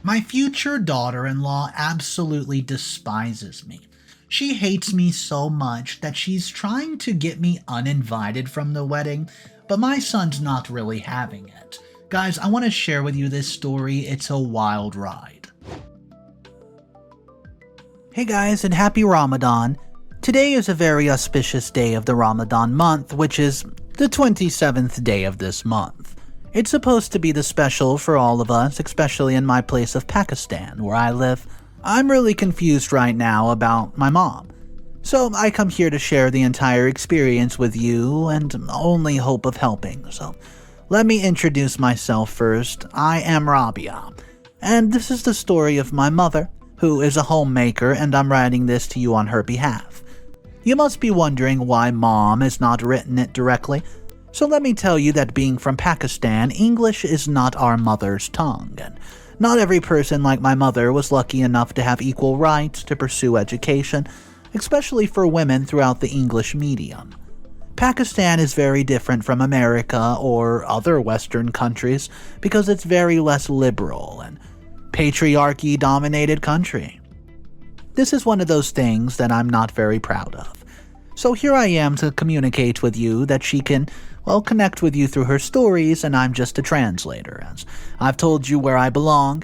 My future daughter-in-law absolutely despises me. She hates me so much that she's trying to get me uninvited from the wedding, but my son's not really having it. Guys, I want to share with you this story. It's a wild ride. Hey guys, and happy Ramadan. Today is a very auspicious day of the Ramadan month, which is the 27th day of this month. It's supposed to be the special for all of us, especially in my place of Pakistan, where I live. I'm really confused right now about my mom. So I come here to share the entire experience with you and only hope of helping. So let me introduce myself first. I am Rabia, and this is the story of my mother, who is a homemaker, and I'm writing this to you on her behalf. You must be wondering why Mom has not written it directly. So let me tell you that being from Pakistan, English is not our mother's tongue, and not every person like my mother was lucky enough to have equal rights to pursue education, especially for women throughout the English medium. Pakistan is very different from America or other Western countries because it's very less liberal and patriarchy-dominated country. This is one of those things that I'm not very proud of. So here I am to communicate with you that she can, connect with you through her stories, and I'm just a translator, as I've told you where I belong.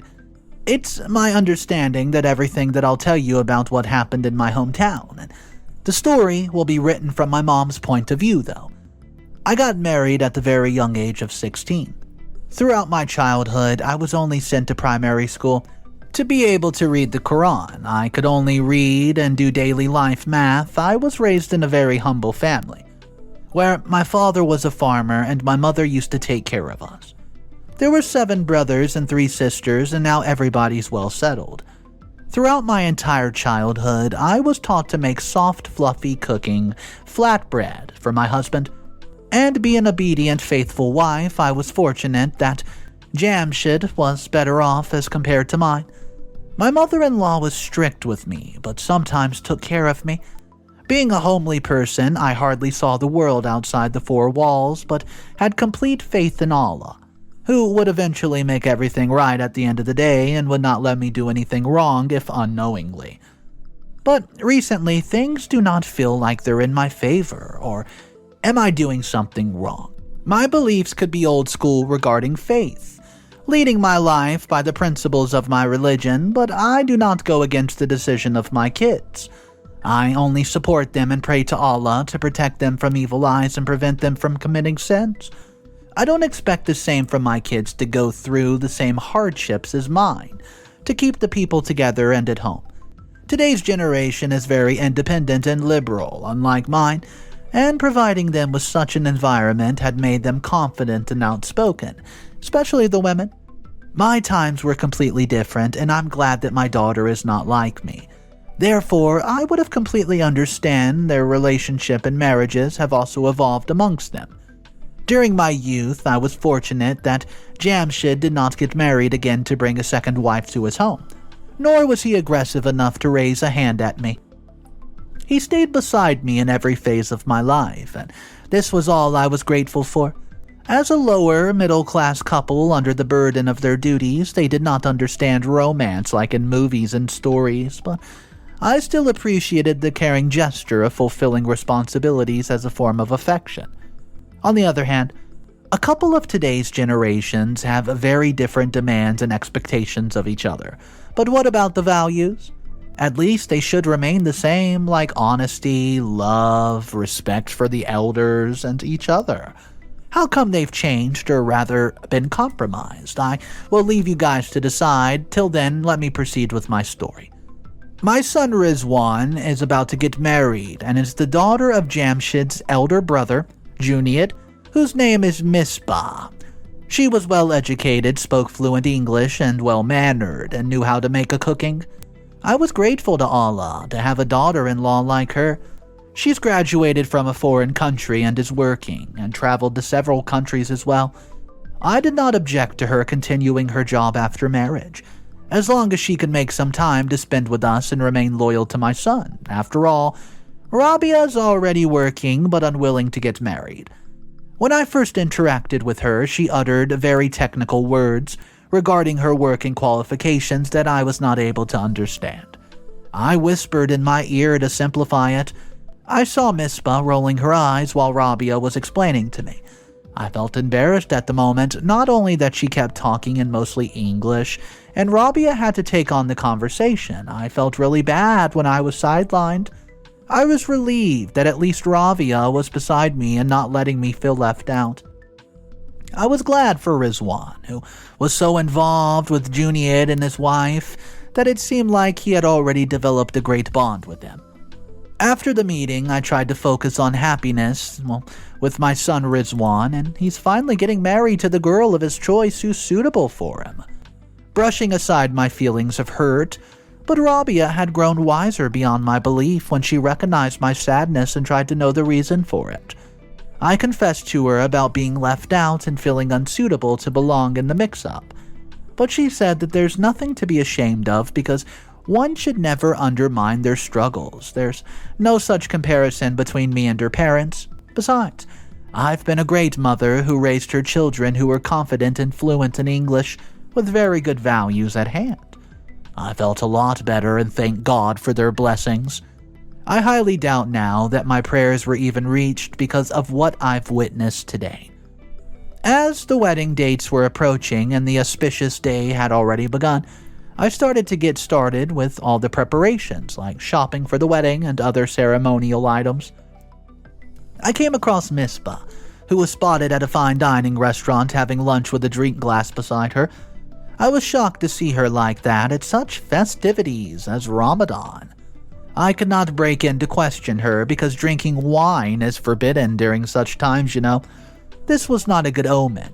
It's my understanding that everything that I'll tell you about what happened in my hometown, and the story will be written from my mom's point of view, though. I got married at the very young age of 16. Throughout my childhood, I was only sent to primary school to be able to read the Quran. I could only read and do daily life math. I was raised in a very humble family, where my father was a farmer and my mother used to take care of us. There were 7 brothers and 3 sisters, and now everybody's well settled. Throughout my entire childhood, I was taught to make soft, fluffy cooking flatbread for my husband. And be an obedient, faithful wife, I was fortunate that Jamshid was better off as compared to mine. My mother-in-law was strict with me, but sometimes took care of me. Being a homely person, I hardly saw the world outside the 4 walls, but had complete faith in Allah, who would eventually make everything right at the end of the day and would not let me do anything wrong if unknowingly. But recently, things do not feel like they're in my favor, or am I doing something wrong? My beliefs could be old school regarding faith, leading my life by the principles of my religion, but I do not go against the decision of my kids. I only support them and pray to Allah to protect them from evil eyes and prevent them from committing sins. I don't expect the same from my kids to go through the same hardships as mine, to keep the people together and at home. Today's generation is very independent and liberal, unlike mine, and providing them with such an environment had made them confident and outspoken, especially the women. My times were completely different, and I'm glad that my daughter is not like me. Therefore, I would have completely understand their relationship and marriages have also evolved amongst them. During my youth, I was fortunate that Jamshid did not get married again to bring a second wife to his home, nor was he aggressive enough to raise a hand at me. He stayed beside me in every phase of my life, and this was all I was grateful for. As a lower, middle-class couple under the burden of their duties, they did not understand romance like in movies and stories, but I still appreciated the caring gesture of fulfilling responsibilities as a form of affection. On the other hand, a couple of today's generations have very different demands and expectations of each other. But what about the values? At least they should remain the same, like honesty, love, respect for the elders and each other. How come they've changed, or rather been compromised? I will leave you guys to decide. Till then, let me proceed with my story. My son Rizwan is about to get married and is the daughter of Jamshid's elder brother, Junaid, whose name is Misbah. She was well educated, spoke fluent English, and well-mannered, and knew how to make a cooking. I was grateful to Allah to have a daughter-in-law like her. She's graduated from a foreign country and is working, and traveled to several countries as well. I did not object to her continuing her job after marriage, as long as she could make some time to spend with us and remain loyal to my son. After all, Rabia's already working but unwilling to get married. When I first interacted with her, she uttered very technical words, regarding her work and qualifications that I was not able to understand. I whispered in my ear to simplify it. I saw Misbah rolling her eyes while Rabia was explaining to me. I felt embarrassed at the moment, not only that she kept talking in mostly English, and Rabia had to take on the conversation. I felt really bad when I was sidelined. I was relieved that at least Rabia was beside me and not letting me feel left out. I was glad for Rizwan, who was so involved with Junaid and his wife that it seemed like he had already developed a great bond with them. After the meeting, I tried to focus on happiness, with my son Rizwan, and he's finally getting married to the girl of his choice who's suitable for him. Brushing aside my feelings of hurt, but Rabia had grown wiser beyond my belief when she recognized my sadness and tried to know the reason for it. I confessed to her about being left out and feeling unsuitable to belong in the mix-up, but she said that there's nothing to be ashamed of because one should never undermine their struggles. There's no such comparison between me and her parents. Besides, I've been a great mother who raised her children who were confident and fluent in English with very good values at hand. I felt a lot better and thank God for their blessings. I highly doubt now that my prayers were even reached because of what I've witnessed today. As the wedding dates were approaching and the auspicious day had already begun, I started to get started with all the preparations, like shopping for the wedding and other ceremonial items. I came across Misbah, who was spotted at a fine dining restaurant having lunch with a drink glass beside her. I was shocked to see her like that at such festivities as Ramadan. I could not break in to question her because drinking wine is forbidden during such times, you know. This was not a good omen.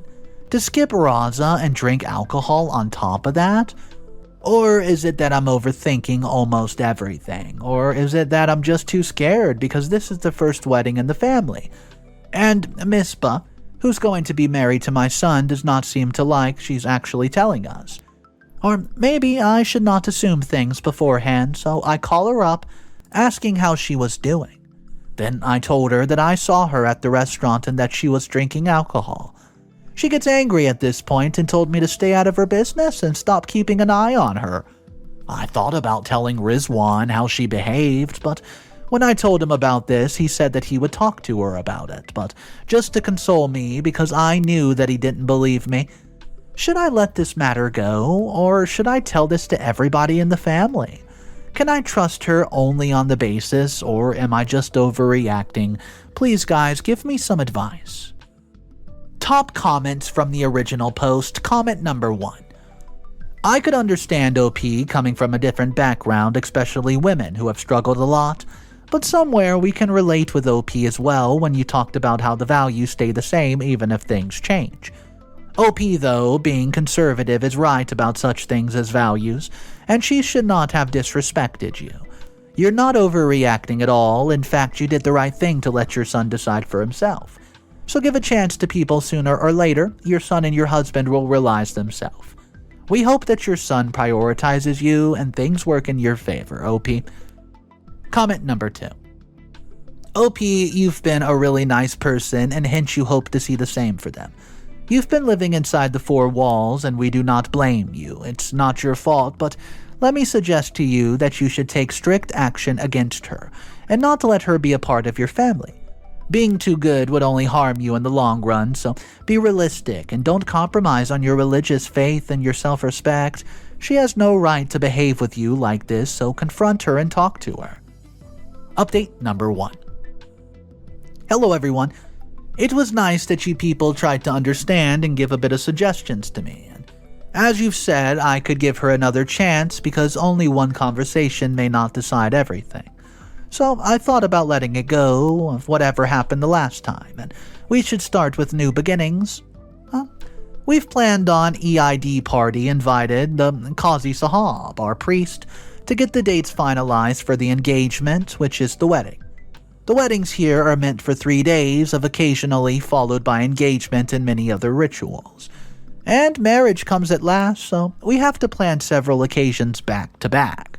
To skip Raza and drink alcohol on top of that? Or is it that I'm overthinking almost everything? Or is it that I'm just too scared because this is the first wedding in the family? And Misbah, who's going to be married to my son, does not seem to like she's actually telling us. Or maybe I should not assume things beforehand, so I call her up, asking how she was doing. Then I told her that I saw her at the restaurant and that she was drinking alcohol. She gets angry at this point and told me to stay out of her business and stop keeping an eye on her. I thought about telling Rizwan how she behaved, but when I told him about this, he said that he would talk to her about it, but just to console me because I knew that he didn't believe me. Should I let this matter go, or should I tell this to everybody in the family? Can I trust her only on the basis, or am I just overreacting? Please, guys, give me some advice. Top comments from the original post. Comment number 1. I could understand OP coming from a different background, especially women who have struggled a lot, but somewhere we can relate with OP as well when you talked about how the values stay the same even if things change. OP, though, being conservative, is right about such things as values, and she should not have disrespected you. You're not overreacting at all. In fact, you did the right thing to let your son decide for himself. So give a chance to people. Sooner or later, your son and your husband will realize themselves. We hope that your son prioritizes you and things work in your favor, OP. Comment number 2. OP, you've been a really nice person, and hence you hope to see the same for them. You've been living inside the 4 walls, and we do not blame you. It's not your fault, but let me suggest to you that you should take strict action against her, and not let her be a part of your family. Being too good would only harm you in the long run, so be realistic and don't compromise on your religious faith and your self-respect. She has no right to behave with you like this, so confront her and talk to her. Update number 1. Hello everyone. It was nice that you people tried to understand and give a bit of suggestions to me. And as you've said, I could give her another chance because only one conversation may not decide everything. So I thought about letting it go of whatever happened the last time, and we should start with new beginnings. We've planned on EID party, invited the Qazi Sahab, our priest, to get the dates finalized for the engagement, which is the wedding. The weddings here are meant for 3 days, of occasionally followed by engagement and many other rituals. And marriage comes at last, so we have to plan several occasions back to back.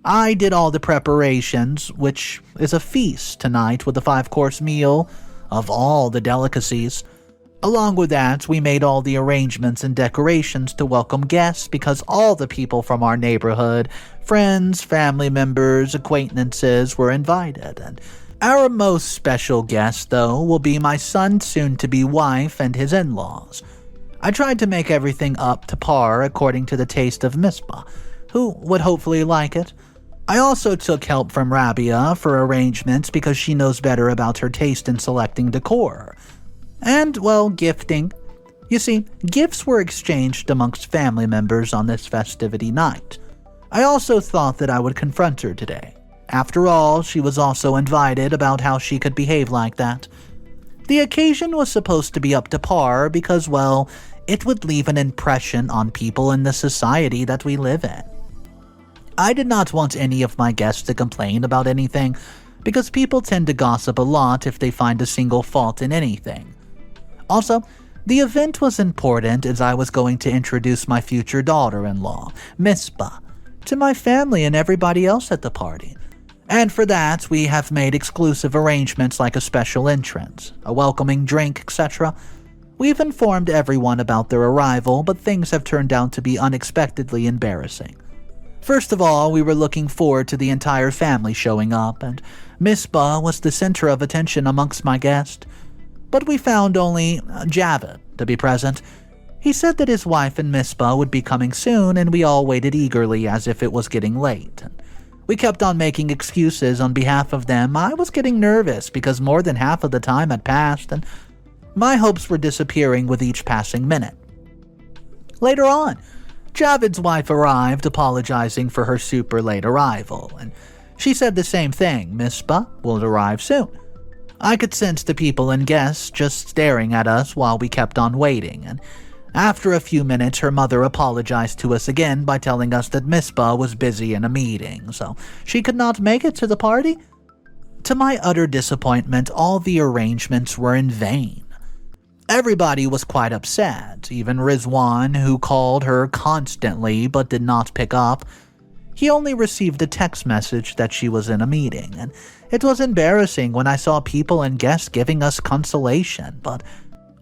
I did all the preparations, which is a feast tonight with a 5-course meal of all the delicacies. Along with that, we made all the arrangements and decorations to welcome guests because all the people from our neighborhood, friends, family members, acquaintances were invited. And our most special guest, though, will be my son's soon-to-be wife and his in-laws. I tried to make everything up to par according to the taste of Misbah, who would hopefully like it. I also took help from Rabia for arrangements because she knows better about her taste in selecting decor. And, well, gifting. You see, gifts were exchanged amongst family members on this festivity night. I also thought that I would confront her today. After all, she was also invited about how she could behave like that. The occasion was supposed to be up to par because, well, it would leave an impression on people in the society that we live in. I did not want any of my guests to complain about anything because people tend to gossip a lot if they find a single fault in anything. Also, the event was important as I was going to introduce my future daughter-in-law, Misbah, to my family and everybody else at the party. And for that, we have made exclusive arrangements like a special entrance, a welcoming drink, etc. We've informed everyone about their arrival, but things have turned out to be unexpectedly embarrassing. First of all, we were looking forward to the entire family showing up, and Misbah was the center of attention amongst my guests. But we found only Javid to be present. He said that his wife and Misbah would be coming soon, and we all waited eagerly as if it was getting late. We kept on making excuses on behalf of them. I was getting nervous because more than half of the time had passed, and my hopes were disappearing with each passing minute. Later on, Javid's wife arrived, apologizing for her super late arrival, and she said the same thing, Misbah will arrive soon. I could sense the people and guests just staring at us while we kept on waiting, and after a few minutes her mother apologized to us again by telling us that Misbah was busy in a meeting, so she could not make it to the party. To my utter disappointment, all the arrangements were in vain. Everybody was quite upset, even Rizwan, who called her constantly but did not pick up. He only received a text message that she was in a meeting, and it was embarrassing when I saw people and guests giving us consolation, but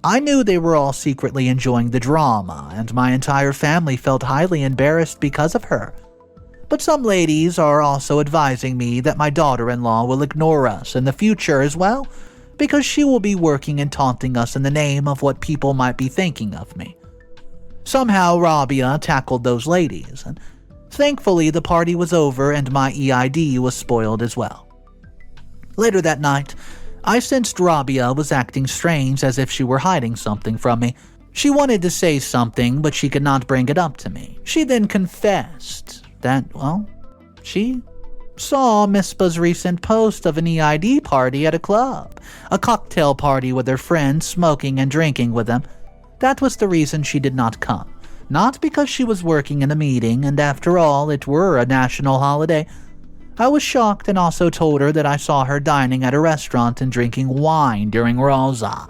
I knew they were all secretly enjoying the drama, and my entire family felt highly embarrassed because of her. But some ladies are also advising me that my daughter-in-law will ignore us in the future as well, because she will be working and taunting us in the name of what people might be thinking of me. Somehow Rabia tackled those ladies, and thankfully the party was over and my EID was spoiled as well. Later that night, I sensed Rabia was acting strange as if she were hiding something from me. She wanted to say something, but she could not bring it up to me. She then confessed that, well, she saw Misbah's recent post of an EID party at a club, a cocktail party with her friends, smoking and drinking with them. That was the reason she did not come. Not because she was working in a meeting, and after all, it were a national holiday. I was shocked and also told her that I saw her dining at a restaurant and drinking wine during Rosa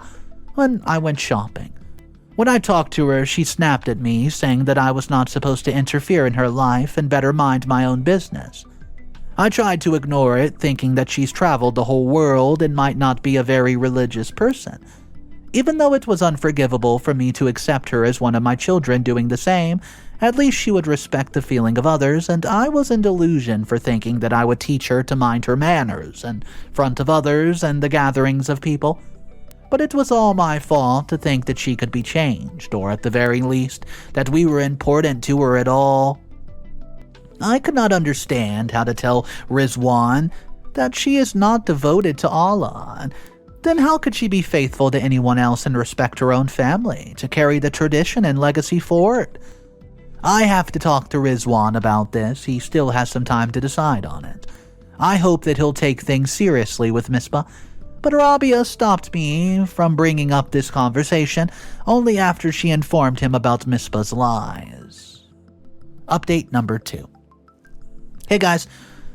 when I went shopping. When I talked to her, she snapped at me, saying that I was not supposed to interfere in her life and better mind my own business. I tried to ignore it, thinking that she's traveled the whole world and might not be a very religious person. Even though it was unforgivable for me to accept her as one of my children doing the same, at least she would respect the feeling of others, and I was in delusion for thinking that I would teach her to mind her manners in front of others and the gatherings of people. But it was all my fault to think that she could be changed, or at the very least, that we were important to her at all. I could not understand how to tell Rizwan that she is not devoted to Allah, and then how could she be faithful to anyone else and respect her own family, to carry the tradition and legacy forward? I have to talk to Rizwan about this. He still has some time to decide on it. I hope that he'll take things seriously with Misbah, but Rabia stopped me from bringing up this conversation only after she informed him about Misbah's lies. Update number 2. Hey guys,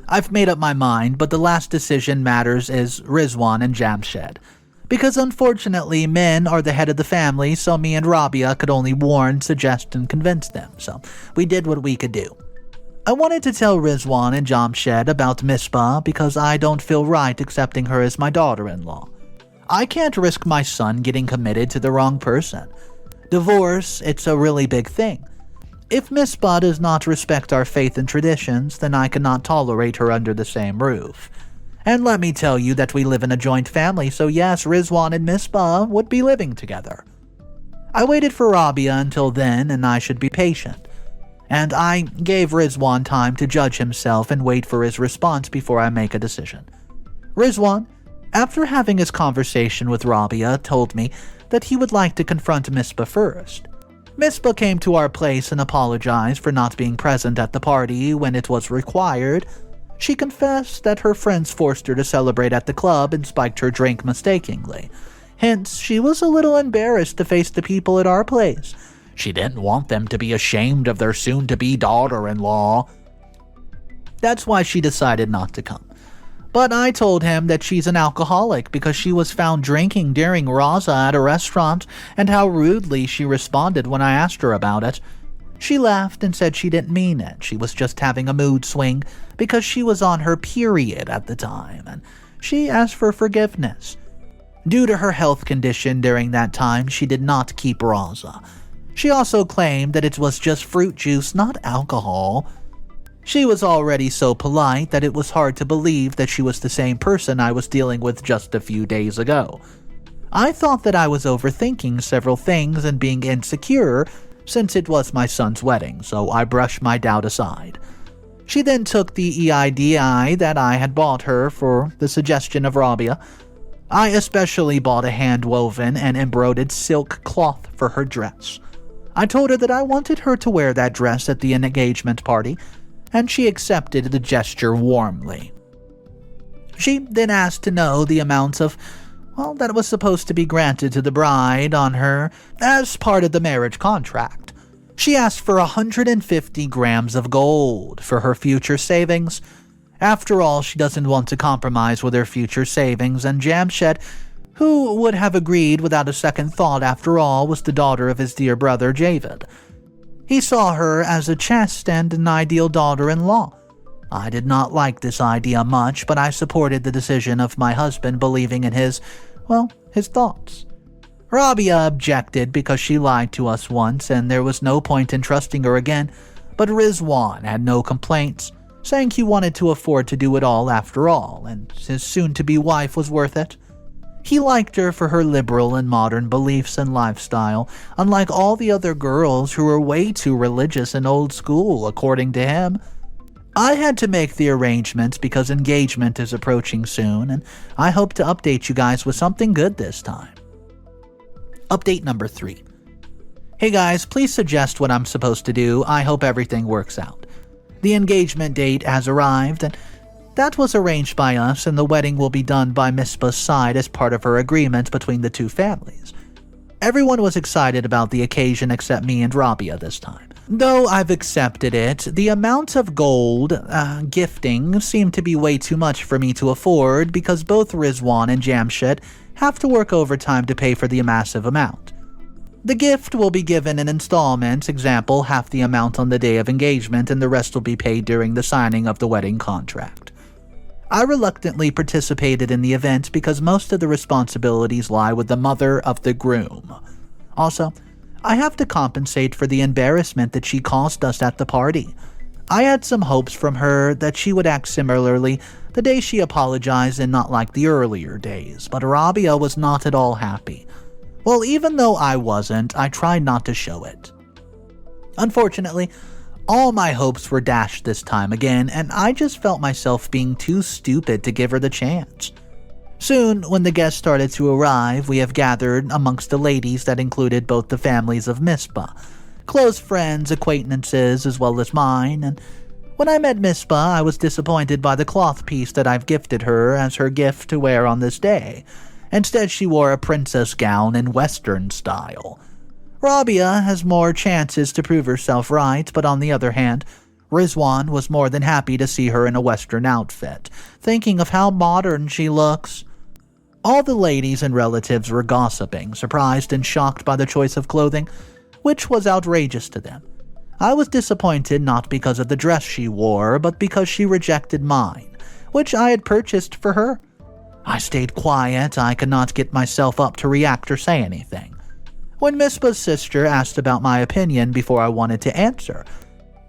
I've made up my mind, but the last decision matters is Rizwan and Jamshed. Because unfortunately, men are the head of the family, so me and Rabia could only warn, suggest, and convince them, so we did what we could do. I wanted to tell Rizwan and Jamshed about Misbah because I don't feel right accepting her as my daughter-in-law. I can't risk my son getting committed to the wrong person. Divorce, it's a really big thing. If Misbah does not respect our faith and traditions, then I cannot tolerate her under the same roof. And let me tell you that we live in a joint family, so yes, Rizwan and Misbah would be living together. I waited for Rabia until then, and I should be patient. And I gave Rizwan time to judge himself and wait for his response before I make a decision. Rizwan, after having his conversation with Rabia, told me that he would like to confront Misbah first. Misbah came to our place and apologized for not being present at the party when it was required. She confessed that her friends forced her to celebrate at the club and spiked her drink mistakenly. Hence, she was a little embarrassed to face the people at our place. She didn't want them to be ashamed of their soon-to-be daughter-in-law. That's why she decided not to come. But I told him that she's an alcoholic because she was found drinking during Raza at a restaurant and how rudely she responded when I asked her about it. She laughed and said she didn't mean it. She was just having a mood swing because she was on her period at the time, and she asked for forgiveness. Due to her health condition during that time, she did not keep Raza. She also claimed that it was just fruit juice, not alcohol. She was already so polite that it was hard to believe that she was the same person I was dealing with just a few days ago. I thought that I was overthinking several things and being insecure since it was my son's wedding, so I brushed my doubt aside. She then took the EIDI that I had bought her for the suggestion of Rabia. I especially bought a hand-woven and embroidered silk cloth for her dress. I told her that I wanted her to wear that dress at the engagement party, and she accepted the gesture warmly. She then asked to know the amount of, that was supposed to be granted to the bride on her as part of the marriage contract. She asked for 150 grams of gold for her future savings. After all, she doesn't want to compromise with her future savings, and Jamshed, who would have agreed without a second thought after all, was the daughter of his dear brother Javid. He saw her as a chaste and an ideal daughter-in-law. I did not like this idea much, but I supported the decision of my husband believing in his thoughts. Rabia objected because she lied to us once and there was no point in trusting her again, but Rizwan had no complaints, saying he wanted to afford to do it all after all, and his soon-to-be wife was worth it. He liked her for her liberal and modern beliefs and lifestyle, unlike all the other girls who were way too religious and old school, according to him. I had to make the arrangements because engagement is approaching soon, and I hope to update you guys with something good this time. Update number 3. Hey guys, please suggest what I'm supposed to do. I hope everything works out. The engagement date has arrived, and that was arranged by us, and the wedding will be done by Misbah's side as part of her agreement between the two families. Everyone was excited about the occasion except me and Rabia this time. Though I've accepted it, the amount of gold gifting seemed to be way too much for me to afford because both Rizwan and Jamshed have to work overtime to pay for the massive amount. The gift will be given in installments, example, half the amount on the day of engagement and the rest will be paid during the signing of the wedding contract. I reluctantly participated in the event because most of the responsibilities lie with the mother of the groom. Also, I have to compensate for the embarrassment that she caused us at the party. I had some hopes from her that she would act similarly the day she apologized and not like the earlier days, but Rabia was not at all happy. Well, even though I wasn't, I tried not to show it. Unfortunately, all my hopes were dashed this time again, and I just felt myself being too stupid to give her the chance. Soon, when the guests started to arrive, we have gathered amongst the ladies that included both the families of Misbah, close friends, acquaintances, as well as mine, and when I met Misbah, I was disappointed by the cloth piece that I've gifted her as her gift to wear on this day. Instead, she wore a princess gown in Western style. Rabia has more chances to prove herself right, but on the other hand, Rizwan was more than happy to see her in a Western outfit, thinking of how modern she looks. All the ladies and relatives were gossiping, surprised and shocked by the choice of clothing, which was outrageous to them. I was disappointed not because of the dress she wore, but because she rejected mine, which I had purchased for her. I stayed quiet. I could not get myself up to react or say anything. When Misbah's sister asked about my opinion before I wanted to answer,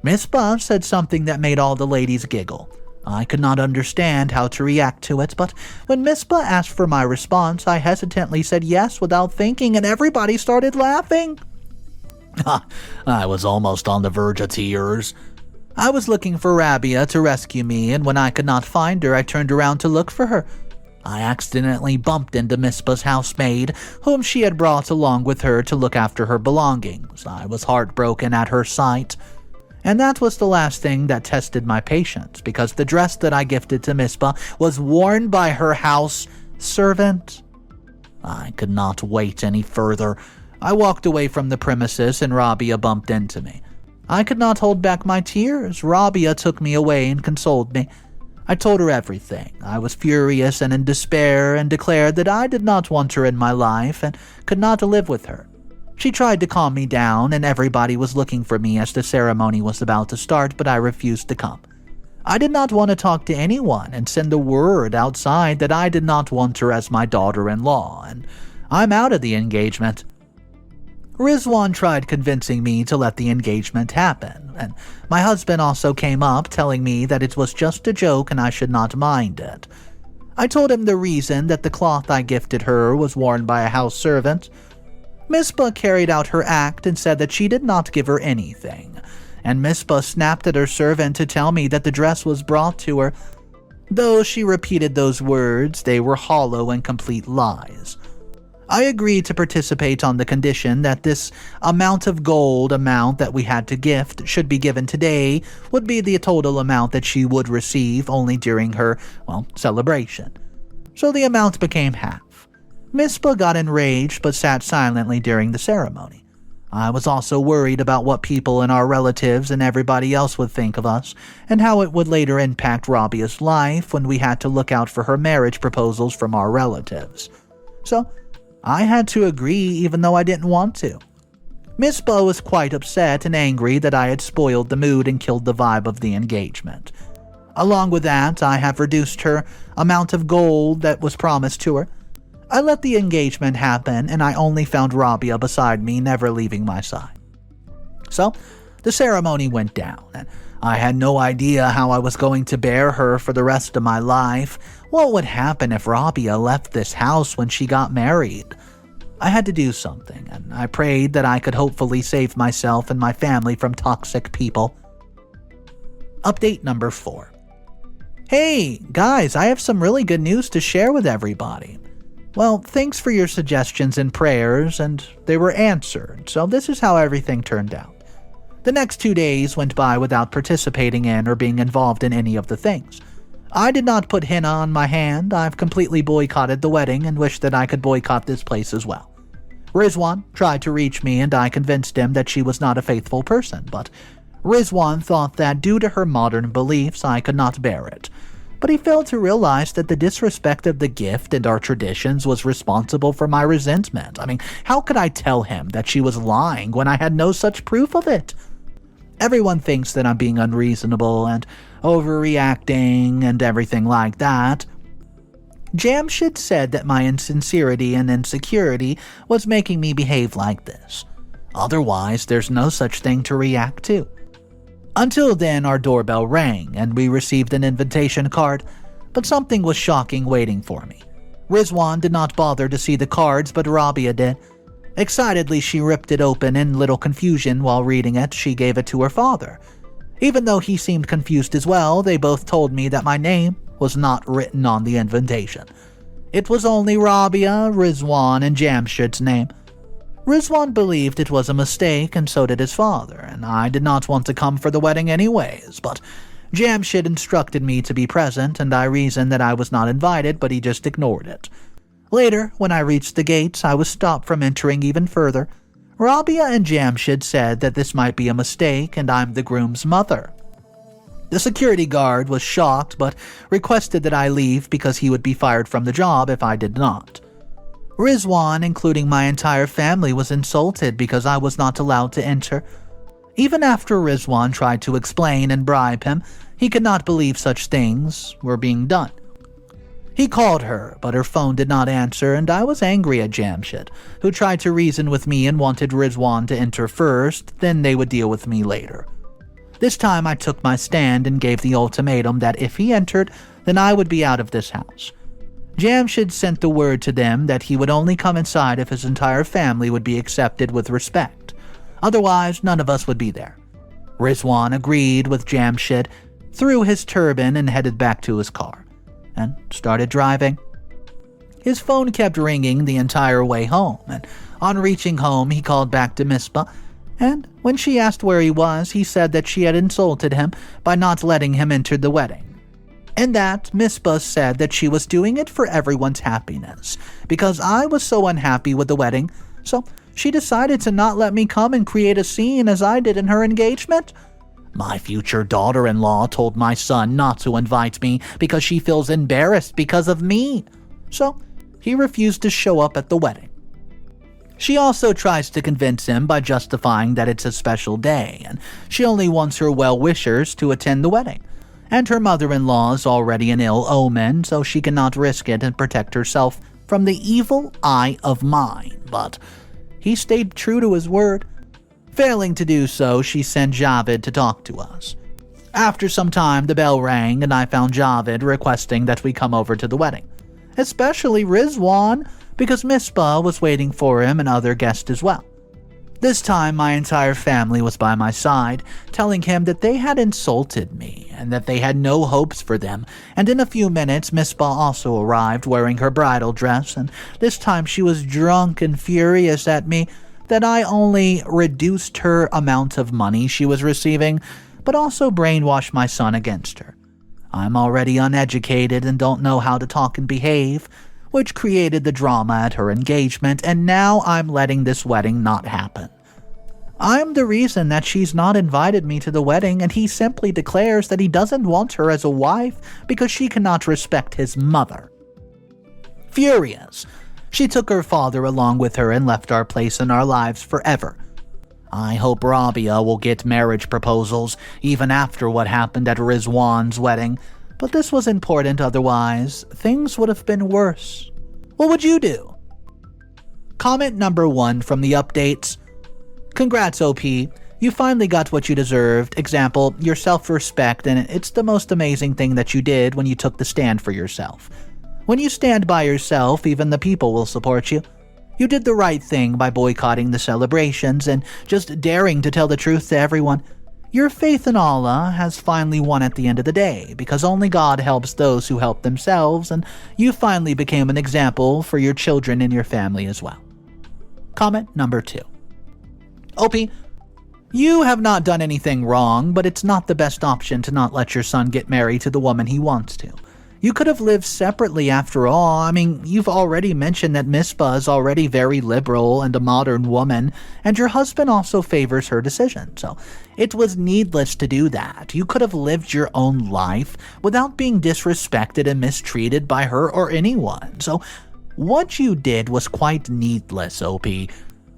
Misbah said something that made all the ladies giggle. I could not understand how to react to it, but when Misbah asked for my response, I hesitantly said yes without thinking, and everybody started laughing. I was almost on the verge of tears. I was looking for Rabia to rescue me, and when I could not find her, I turned around to look for her. I accidentally bumped into Misbah's housemaid, whom she had brought along with her to look after her belongings. I was heartbroken at her sight. And that was the last thing that tested my patience, because the dress that I gifted to Misbah was worn by her house servant. I could not wait any further. I walked away from the premises and Rabia bumped into me. I could not hold back my tears. Rabia took me away and consoled me. I told her everything. I was furious and in despair and declared that I did not want her in my life and could not live with her. She tried to calm me down, and everybody was looking for me as the ceremony was about to start, but I refused to come. I did not want to talk to anyone and send a word outside that I did not want her as my daughter-in-law, and I'm out of the engagement. Rizwan tried convincing me to let the engagement happen, and my husband also came up telling me that it was just a joke and I should not mind it. I told him the reason that the cloth I gifted her was worn by a house servant. Misbah carried out her act and said that she did not give her anything, and Misbah snapped at her servant to tell me that the dress was brought to her. Though she repeated those words, they were hollow and complete lies. I agreed to participate on the condition that this amount that we had to gift should be given today would be the total amount that she would receive only during her, celebration. So the amount became half. Misbah got enraged but sat silently during the ceremony. I was also worried about what people and our relatives and everybody else would think of us, and how it would later impact Rabia's life when we had to look out for her marriage proposals from our relatives. So, I had to agree even though I didn't want to. Misbah was quite upset and angry that I had spoiled the mood and killed the vibe of the engagement. Along with that, I have reduced her amount of gold that was promised to her. I let the engagement happen, and I only found Rabia beside me, never leaving my side. So, the ceremony went down, and I had no idea how I was going to bear her for the rest of my life. What would happen if Rabia left this house when she got married? I had to do something, and I prayed that I could hopefully save myself and my family from toxic people. Update number 4. Hey, guys, I have some really good news to share with everybody. Well, thanks for your suggestions and prayers, and they were answered, so this is how everything turned out. The next 2 days went by without participating in or being involved in any of the things. I did not put henna on my hand. I've completely boycotted the wedding and wish that I could boycott this place as well. Rizwan tried to reach me and I convinced him that she was not a faithful person, but Rizwan thought that due to her modern beliefs I could not bear it. But he failed to realize that the disrespect of the gift and our traditions was responsible for my resentment. How could I tell him that she was lying when I had no such proof of it? Everyone thinks that I'm being unreasonable and overreacting and everything like that. Jamshid said that my insincerity and insecurity was making me behave like this. Otherwise, there's no such thing to react to. Until then, our doorbell rang and we received an invitation card, but something was shocking waiting for me. Rizwan did not bother to see the cards, but Rabia did. Excitedly, she ripped it open in little confusion. While reading it, she gave it to her father. Even though he seemed confused as well, they both told me that my name was not written on the invitation. It was only Rabia, Rizwan, and Jamshid's name. Rizwan believed it was a mistake, and so did his father, and I did not want to come for the wedding anyways, but Jamshid instructed me to be present, and I reasoned that I was not invited, but he just ignored it. Later, when I reached the gates, I was stopped from entering even further. Rabia and Jamshid said that this might be a mistake, and I'm the groom's mother. The security guard was shocked, but requested that I leave because he would be fired from the job if I did not. Rizwan, including my entire family, was insulted because I was not allowed to enter. Even after Rizwan tried to explain and bribe him, he could not believe such things were being done. He called her, but her phone did not answer, and I was angry at Jamshid, who tried to reason with me and wanted Rizwan to enter first, then they would deal with me later. This time I took my stand and gave the ultimatum that if he entered, then I would be out of this house. Jamshid sent the word to them that he would only come inside if his entire family would be accepted with respect. Otherwise, none of us would be there. Rizwan agreed with Jamshid, threw his turban and headed back to his car, and started driving. His phone kept ringing the entire way home, and on reaching home he called back to Misbah, and when she asked where he was, he said that she had insulted him by not letting him enter the wedding. And that Misbah said that she was doing it for everyone's happiness, because I was so unhappy with the wedding, so she decided to not let me come and create a scene as I did in her engagement. My future daughter-in-law told my son not to invite me because she feels embarrassed because of me, so he refused to show up at the wedding. She also tries to convince him by justifying that it's a special day, and she only wants her well-wishers to attend the wedding. And her mother-in-law is already an ill omen, so she cannot risk it and protect herself from the evil eye of mine. But he stayed true to his word. Failing to do so, she sent Javed to talk to us. After some time, the bell rang, and I found Javed requesting that we come over to the wedding. Especially Rizwan, because Misbah was waiting for him and other guests as well. This time, my entire family was by my side, telling him that they had insulted me and that they had no hopes for them, and in a few minutes, Misbah also arrived wearing her bridal dress, and this time she was drunk and furious at me that I only reduced her amount of money she was receiving, but also brainwashed my son against her. I'm already uneducated and don't know how to talk and behave, which created the drama at her engagement, and now I'm letting this wedding not happen. I'm the reason that she's not invited me to the wedding, and he simply declares that he doesn't want her as a wife because she cannot respect his mother. Furious, she took her father along with her and left our place in our lives forever. I hope Rabia will get marriage proposals even after what happened at Rizwan's wedding, but this was important, otherwise things would have been worse. What would you do? Comment number 1 from the updates. Congrats, OP. You finally got what you deserved. Example, your self-respect, and it's the most amazing thing that you did when you took the stand for yourself. When you stand by yourself, even the people will support you. You did the right thing by boycotting the celebrations and just daring to tell the truth to everyone. Your faith in Allah has finally won at the end of the day, because only God helps those who help themselves, and you finally became an example for your children and your family as well. Comment number 2. OP, you have not done anything wrong, but it's not the best option to not let your son get married to the woman he wants to. You could have lived separately after all. I mean, you've already mentioned that Misbah is already very liberal and a modern woman, and your husband also favors her decision, so it was needless to do that. You could have lived your own life without being disrespected and mistreated by her or anyone, so what you did was quite needless, OP.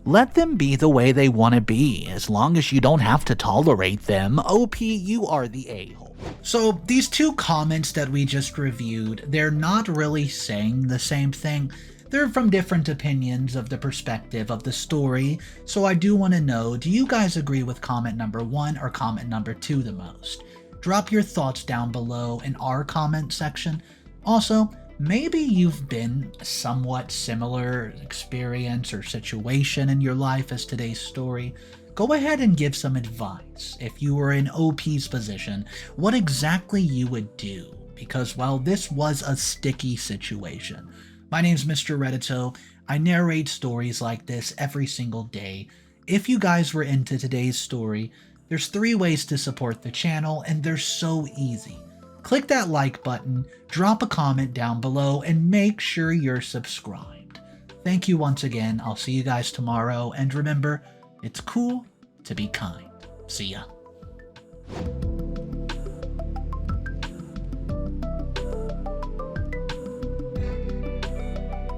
Let them be the way they want to be, as long as you don't have to tolerate them. OP, you are the a-hole. So these two comments that we just reviewed, they're not really saying the same thing. They're from different opinions of the perspective of the story, so I do want to know, do you guys agree with comment number 1 or comment number 2 the most? Drop your thoughts down below in our comment section. Also, maybe you've been a somewhat similar experience or situation in your life as today's story. Go ahead and give some advice. If you were in OP's position, what exactly you would do, because, well, this was a sticky situation. My name's Mr. Reddito. I narrate stories like this every single day. If you guys were into today's story, there's 3 ways to support the channel, and they're so easy. Click that like button, drop a comment down below, and make sure you're subscribed. Thank you once again. I'll see you guys tomorrow, and remember, it's cool to be kind. See ya.